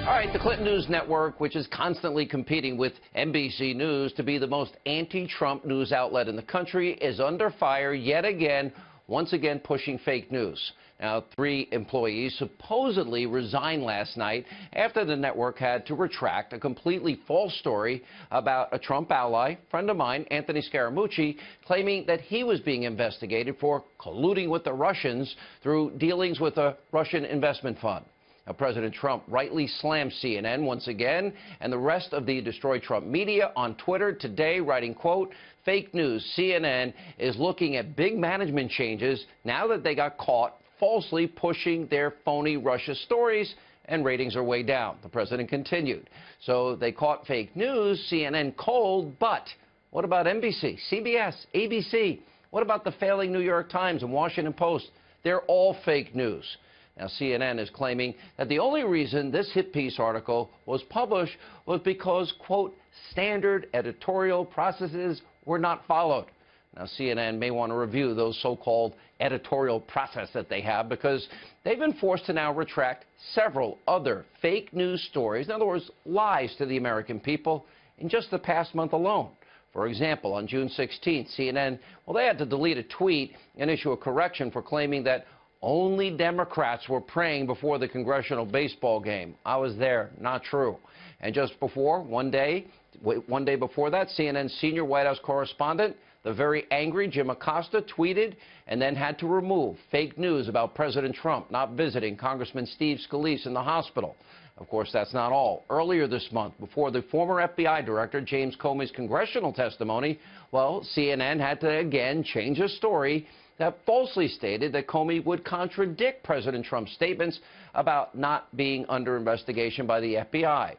All right, the Clinton News Network, which is constantly competing with NBC News to be the most anti-Trump news outlet in the country, is under fire yet again, once again pushing fake news. Now, 3 employees supposedly resigned last night after the network had to retract a completely false story about a Trump ally, friend of mine, Anthony Scaramucci, claiming that he was being investigated for colluding with the Russians through dealings with a Russian investment fund. Now, President Trump rightly slammed CNN once again and the rest of the Destroy Trump media on Twitter today, writing, quote, "Fake news, CNN is looking at big management changes now that they got caught falsely pushing their phony Russia stories, and ratings are way down." The president continued. So they caught fake news, CNN cold, but what about NBC, CBS, ABC? What about the failing New York Times and Washington Post? They're all fake news. Now, CNN is claiming that the only reason this hit piece article was published was because, quote, standard editorial processes were not followed. Now, CNN may want to review those so-called editorial process that they have, because they've been forced to now retract several other fake news stories, in other words, lies to the American people, in just the past month alone. For example, on June 16th, CNN, well, they had to delete a tweet and issue a correction for claiming that only Democrats were praying before the congressional baseball game. I was there. Not true. And just before, one day before that, CNN's senior White House correspondent, the very angry Jim Acosta, tweeted and then had to remove fake news about President Trump not visiting Congressman Steve Scalise in the hospital. Of course, that's not all. Earlier this month, before the former FBI director James Comey's congressional testimony, well, CNN had to again change a story that falsely stated that Comey would contradict President Trump's statements about not being under investigation by the FBI.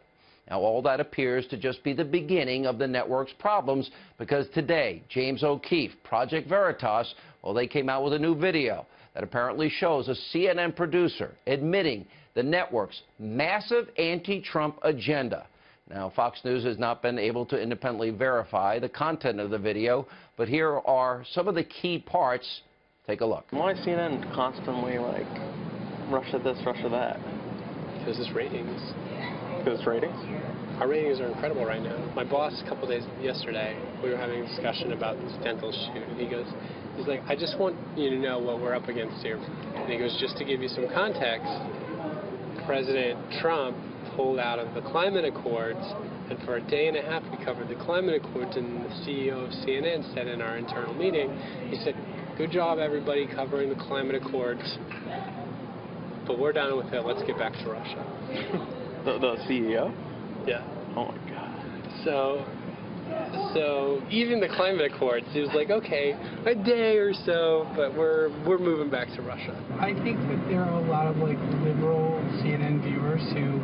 Now, all that appears to just be the beginning of the network's problems, because today, James O'Keefe, Project Veritas, well, they came out with a new video that apparently shows a CNN producer admitting the network's massive anti-Trump agenda. Now, Fox News has not been able to independently verify the content of the video, but here are some of the key parts. Take a look. Why is CNN constantly like, Russia this, Russia that? Because it's ratings. Because it's ratings? Our ratings are incredible right now. My boss, a couple days yesterday, we were having a discussion about this dental shoot, and he's like, I just want you to know what we're up against here. And he goes, just to give you some context, President Trump pulled out of the climate accords, and for a day and a half we covered the climate accords, and the CEO of CNN said in our internal meeting, he said, good job everybody covering the climate accords, but we're done with it, let's get back to Russia. The CEO? Yeah. Oh my God. So even the climate accords, he was like, okay, a day or so, but we're moving back to Russia. I think that there are a lot of like liberal CNN viewers who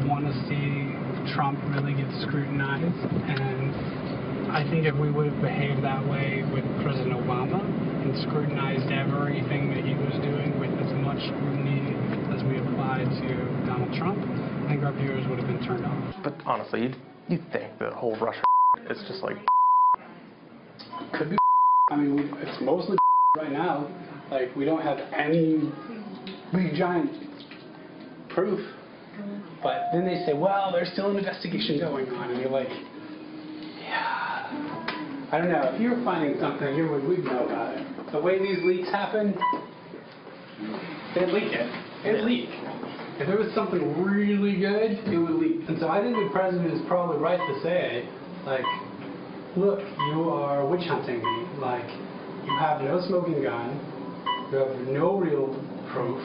want to see Trump really get scrutinized, and I think if we would have behaved that way with President Obama and scrutinized everything that he was doing with as much scrutiny as we applied to Donald Trump, I think our viewers would have been turned off. But honestly, you'd think the whole Russia is just like... Could be. I mean, it's mostly right now. Like, we don't have any big giant proof. But then they say, well, there's still an investigation going on. And you're like, yeah. I don't know. If you were finding something, you would know about it. The way these leaks happen, they leak it. It leak. If there was something really good, it would leak. And so I think the president is probably right to say, like, look, you are witch hunting me. Like, you have no smoking gun. You have no real proof.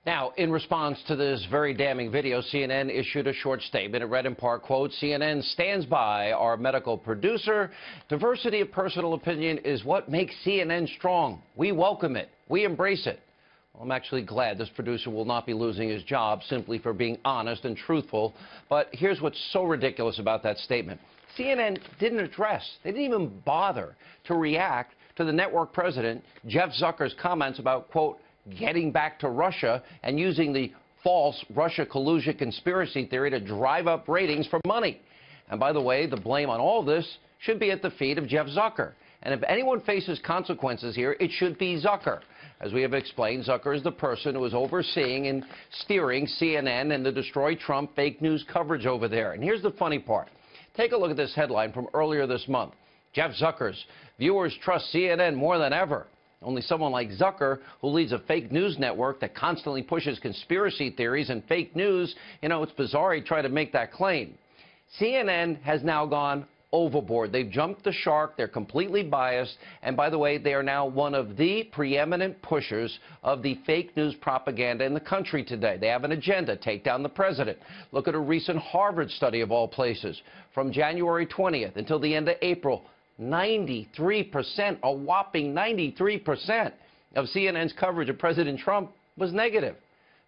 Now, in response to this very damning video, CNN issued a short statement. It read in part, quote, CNN stands by our medical producer. Diversity of personal opinion is what makes CNN strong. We welcome it. We embrace it. Well, I'm actually glad this producer will not be losing his job simply for being honest and truthful. But here's what's so ridiculous about that statement. CNN didn't address, they didn't even bother to react to the network president, Jeff Zucker's comments about, quote, getting back to Russia and using the false Russia collusion conspiracy theory to drive up ratings for money. And by the way, the blame on all this should be at the feet of Jeff Zucker. And if anyone faces consequences here, it should be Zucker. As we have explained, Zucker is the person who is overseeing and steering CNN and the Destroy Trump fake news coverage over there. And here's the funny part. Take a look at this headline from earlier this month. Jeff Zucker's viewers trust CNN more than ever. Only someone like Zucker, who leads a fake news network that constantly pushes conspiracy theories and fake news, it's bizarre he tried to make that claim. CNN has now gone overboard. They've jumped the shark. They're completely biased. And by the way, they are now one of the preeminent pushers of the fake news propaganda in the country today. They have an agenda, take down the president. Look at a recent Harvard study of all places. From January 20th until the end of April, 93%, a whopping 93% of CNN's coverage of President Trump was negative.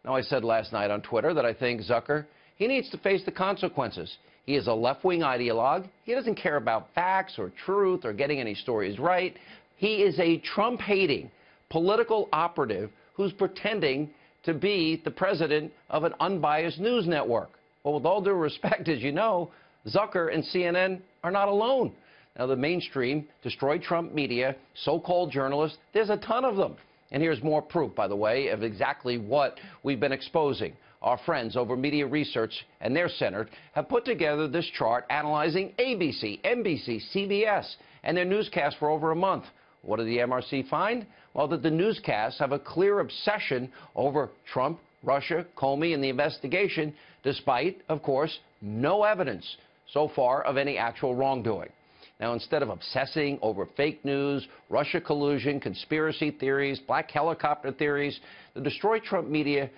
Now, I said last night on Twitter that I think Zucker, he needs to face the consequences. He is a left-wing ideologue. He doesn't care about facts or truth or getting any stories right. He is a Trump-hating political operative who's pretending to be the president of an unbiased news network. Well, with all due respect, as you know, Zucker and CNN are not alone. Now, the mainstream, Destroy Trump media, so-called journalists, there's a ton of them. And here's more proof, by the way, of exactly what we've been exposing. Our friends over Media Research and their center have put together this chart analyzing ABC, NBC, CBS, and their newscasts for over a month. What did the MRC find? Well, that the newscasts have a clear obsession over Trump, Russia, Comey, and the investigation, despite, of course, no evidence so far of any actual wrongdoing. Now, instead of obsessing over fake news, Russia collusion, conspiracy theories, black helicopter theories, the Destroy Trump media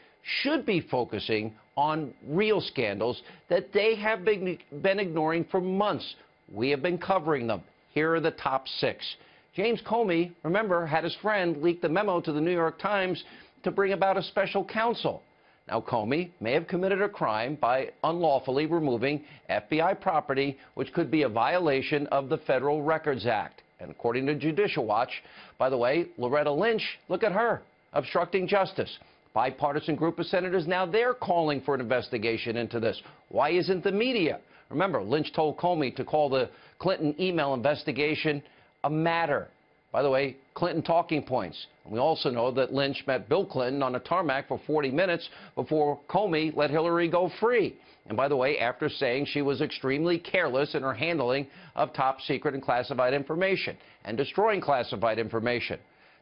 should be focusing on real scandals that they have been ignoring for months. We have been covering them. Here are the top 6. James Comey, remember, had his friend leak the memo to the New York Times to bring about a special counsel. Now, Comey may have committed a crime by unlawfully removing FBI property, which could be a violation of the Federal Records Act. And according to Judicial Watch, by the way, Loretta Lynch, look at her, obstructing justice. Bipartisan group of senators, now they're calling for an investigation into this. Why isn't the media? Remember, Lynch told Comey to call the Clinton email investigation a matter. By the way, Clinton talking points. We also know that Lynch met Bill Clinton on a tarmac for 40 minutes before Comey let Hillary go free. And by the way, after saying she was extremely careless in her handling of top secret and classified information and destroying classified information.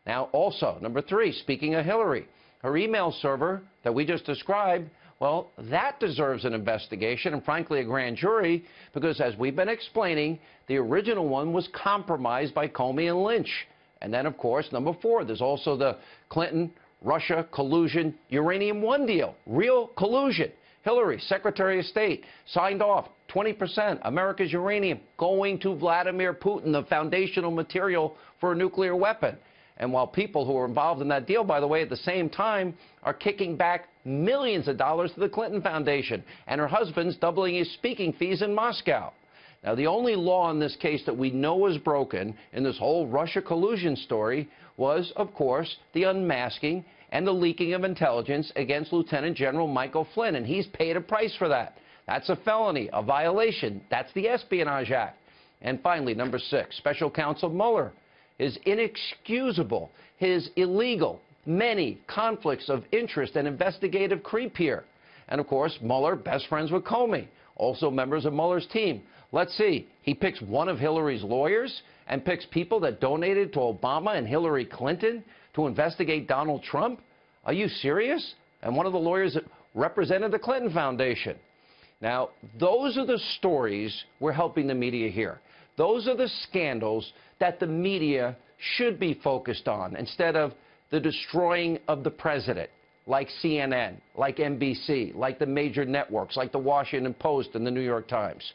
Now, also, number 3, speaking of Hillary, her email server that we just described, well, that deserves an investigation and, frankly, a grand jury, because, as we've been explaining, the original one was compromised by Comey and Lynch. And then, of course, number 4, there's also the Clinton-Russia collusion Uranium One deal. Real collusion. Hillary, Secretary of State, signed off 20% America's uranium going to Vladimir Putin, the foundational material for a nuclear weapon. And while people who were involved in that deal, by the way, at the same time, are kicking back millions of dollars to the Clinton Foundation, and her husband's doubling his speaking fees in Moscow. Now, the only law in this case that we know was broken in this whole Russia collusion story was, of course, the unmasking and the leaking of intelligence against Lieutenant General Michael Flynn, and he's paid a price for that. That's a felony, a violation. That's the Espionage Act. And finally, number 6, Special Counsel Mueller. His inexcusable, his illegal, many conflicts of interest and investigative creep here. And, of course, Mueller, best friends with Comey, also members of Mueller's team. Let's see, he picks one of Hillary's lawyers and picks people that donated to Obama and Hillary Clinton to investigate Donald Trump? Are you serious? And one of the lawyers that represented the Clinton Foundation. Now, those are the stories we're helping the media hear. Those are the scandals that the media should be focused on instead of the destroying of the president, like CNN, like NBC, like the major networks, like the Washington Post and the New York Times.